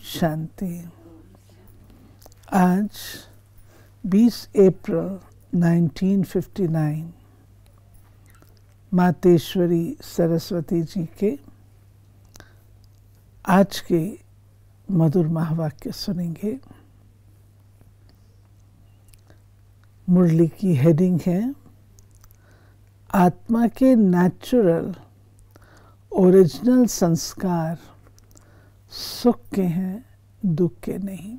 शांति। आज 20 अप्रैल 1959 मातेश्वरी सरस्वती जी के आज के मधुर महावाक्य सुनेंगे। मुरली की हेडिंग है आत्मा के नेचुरल ओरिजिनल संस्कार सुख के हैं, दुख के नहीं।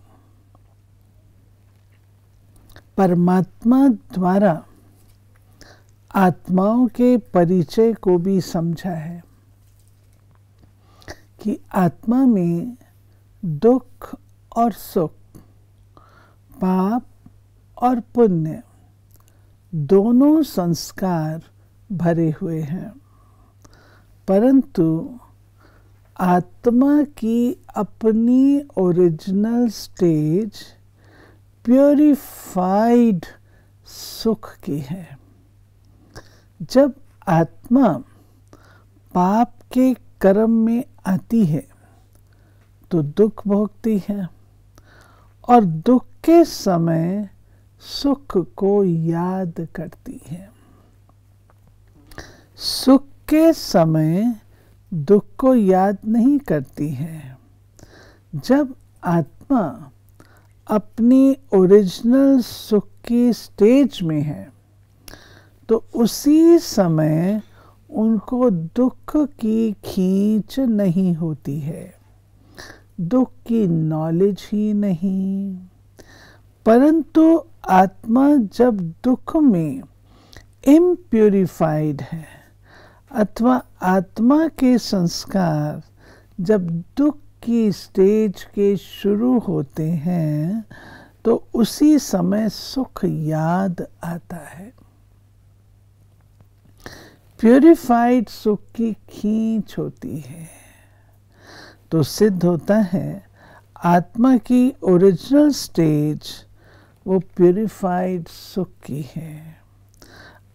परमात्मा द्वारा आत्माओं के परिचय को भी समझा है कि आत्मा में दुख और सुख, पाप और पुण्य दोनों संस्कार भरे हुए हैं, परंतु आत्मा की अपनी ओरिजिनल स्टेज प्यूरिफाइड सुख की है। जब आत्मा पाप के कर्म में आती है तो दुख भोगती है और दुख के समय सुख को याद करती है। सुख के समय दुख को याद नहीं करती है। जब आत्मा अपनी ओरिजिनल सुख की स्टेज में है तो उसी समय उनको दुख की खींच नहीं होती है, दुख की नॉलेज ही नहीं। परंतु आत्मा जब दुख में इम्प्यूरिफाइड है अथवा आत्मा के संस्कार जब दुख की स्टेज के शुरू होते हैं तो उसी समय सुख याद आता है। प्यूरिफाइड सुख की खींच होती है तो सिद्ध होता है आत्मा की ओरिजिनल स्टेज वो प्यूरिफाइड सुख की है।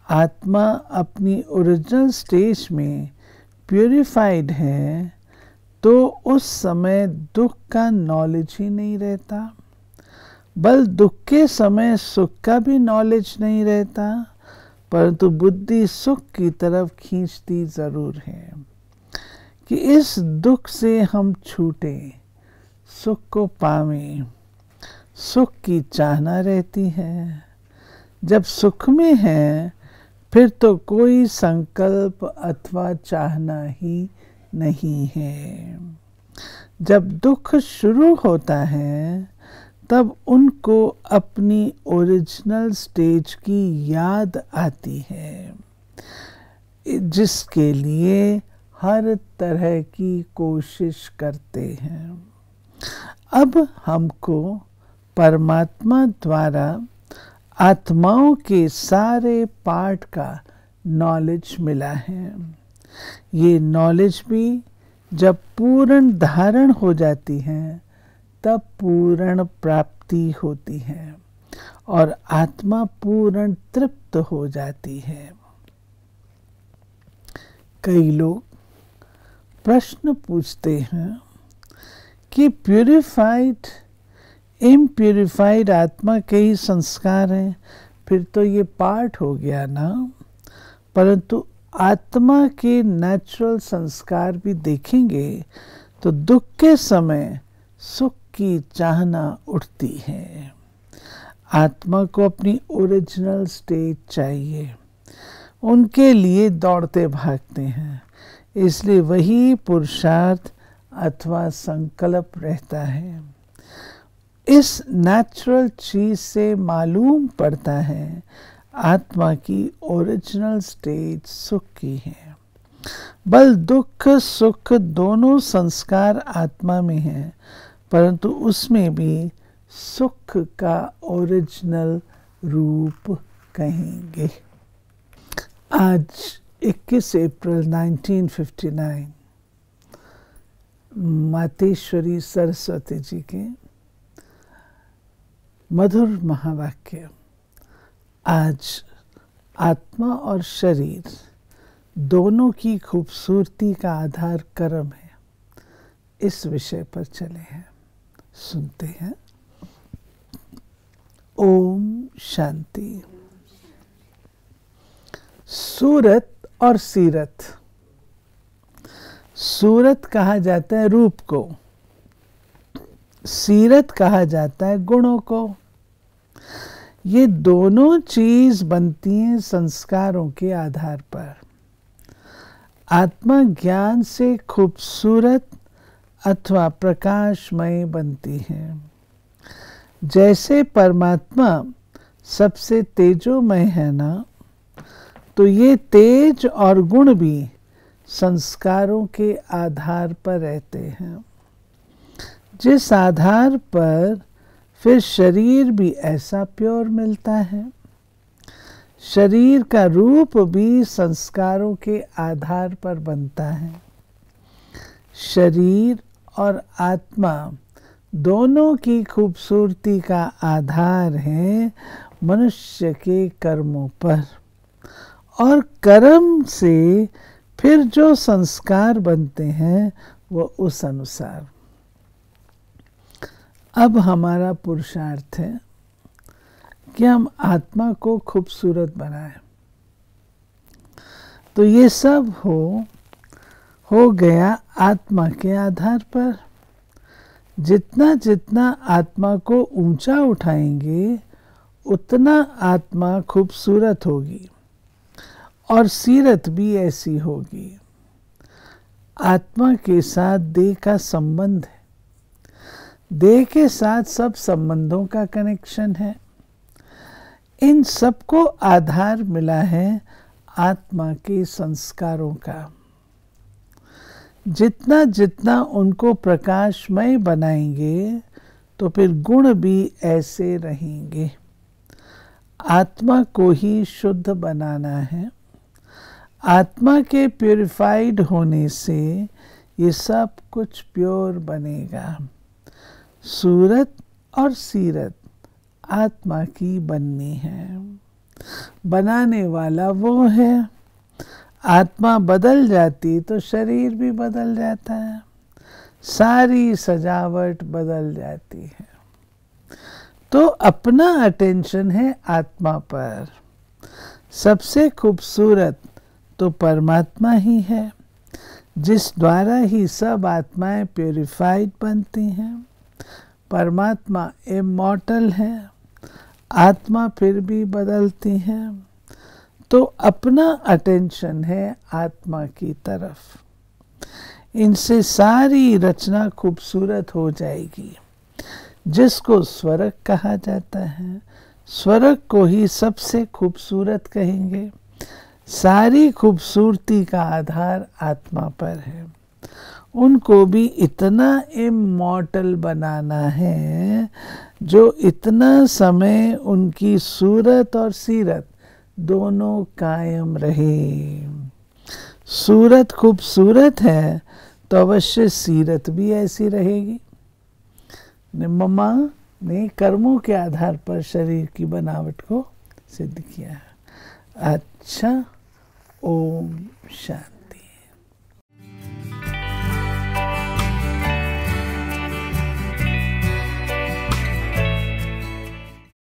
आत्मा अपनी ओरिजिनल स्टेज में प्यूरिफाइड है तो उस समय दुख का नॉलेज ही नहीं रहता, बल दुख के समय सुख का भी नॉलेज नहीं रहता, परंतु बुद्धि सुख की तरफ खींचती जरूर है कि इस दुख से हम छूटें, सुख को पावें। सुख की चाहना रहती है। जब सुख में है फिर तो कोई संकल्प अथवा चाहना ही नहीं है। जब दुख शुरू होता है तब उनको अपनी ओरिजिनल स्टेज की याद आती है, जिसके लिए हर तरह की कोशिश करते हैं। अब हमको परमात्मा द्वारा आत्माओं के सारे पार्ट का नॉलेज मिला है। ये नॉलेज भी जब पूर्ण धारण हो जाती है तब पूर्ण प्राप्ति होती है और आत्मा पूर्ण तृप्त हो जाती है। कई लोग प्रश्न पूछते हैं कि प्यूरिफाइड इम्प्यूरिफाइड आत्मा के ही संस्कार हैं, फिर तो ये पार्ट हो गया ना। परंतु आत्मा के नेचुरल संस्कार भी देखेंगे तो दुख के समय सुख की चाहना उठती है। आत्मा को अपनी ओरिजिनल स्टेज चाहिए, उनके लिए दौड़ते भागते हैं, इसलिए वही पुरुषार्थ अथवा संकल्प रहता है। इस नेचुरल चीज से मालूम पड़ता है आत्मा की ओरिजिनल स्टेज सुख की है। बल दुख सुख दोनों संस्कार आत्मा में हैं, परंतु उसमें भी सुख का ओरिजिनल रूप कहेंगे। आज 21 अप्रैल 1959 मातेश्वरी सरस्वती जी के मधुर महावाक्य आज आत्मा और शरीर दोनों की खूबसूरती का आधार कर्म है, इस विषय पर चले हैं। सुनते हैं। ओम शांति। सूरत और सीरत। सूरत कहा जाता है रूप को, सीरत कहा जाता है गुणों को। ये दोनों चीज बनती हैं संस्कारों के आधार पर। आत्मा ज्ञान से खूबसूरत अथवा प्रकाशमय बनती है। जैसे परमात्मा सबसे तेजोमय है ना, तो ये तेज और गुण भी संस्कारों के आधार पर रहते हैं, जिस आधार पर फिर शरीर भी ऐसा प्योर मिलता है। शरीर का रूप भी संस्कारों के आधार पर बनता है। शरीर और आत्मा दोनों की खूबसूरती का आधार है मनुष्य के कर्मों पर, और कर्म से फिर जो संस्कार बनते हैं वो उस अनुसार। अब हमारा पुरुषार्थ है कि हम आत्मा को खूबसूरत बनाएं। तो ये सब हो गया आत्मा के आधार पर। जितना जितना आत्मा को ऊंचा उठाएंगे उतना आत्मा खूबसूरत होगी, और सीरत भी ऐसी होगी। आत्मा के साथ देह का संबंध है, देह के साथ सब संबंधों का कनेक्शन है। इन सबको आधार मिला है आत्मा के संस्कारों का। जितना जितना उनको प्रकाशमय बनाएंगे तो फिर गुण भी ऐसे रहेंगे। आत्मा को ही शुद्ध बनाना है। आत्मा के प्यूरिफाइड होने से ये सब कुछ प्योर बनेगा। सूरत और सीरत आत्मा की बननी है। बनाने वाला वो है। आत्मा बदल जाती तो शरीर भी बदल जाता है, सारी सजावट बदल जाती है। तो अपना अटेंशन है आत्मा पर। सबसे खूबसूरत तो परमात्मा ही है, जिस द्वारा ही सब आत्माएं प्यूरिफाइड बनती हैं। परमात्मा इमॉर्टल है, आत्मा फिर भी बदलती है। तो अपना अटेंशन है आत्मा की तरफ। इनसे सारी रचना खूबसूरत हो जाएगी, जिसको स्वर्ग कहा जाता है। स्वर्ग को ही सबसे खूबसूरत कहेंगे। सारी खूबसूरती का आधार आत्मा पर है। उनको भी इतना इमॉर्टल बनाना है, जो इतना समय उनकी सूरत और सीरत दोनों कायम रहे। सूरत खूबसूरत है तो अवश्य सीरत भी ऐसी रहेगी। निम्मा ने कर्मों के आधार पर शरीर की बनावट को सिद्ध किया है। अच्छा, ओम शांति।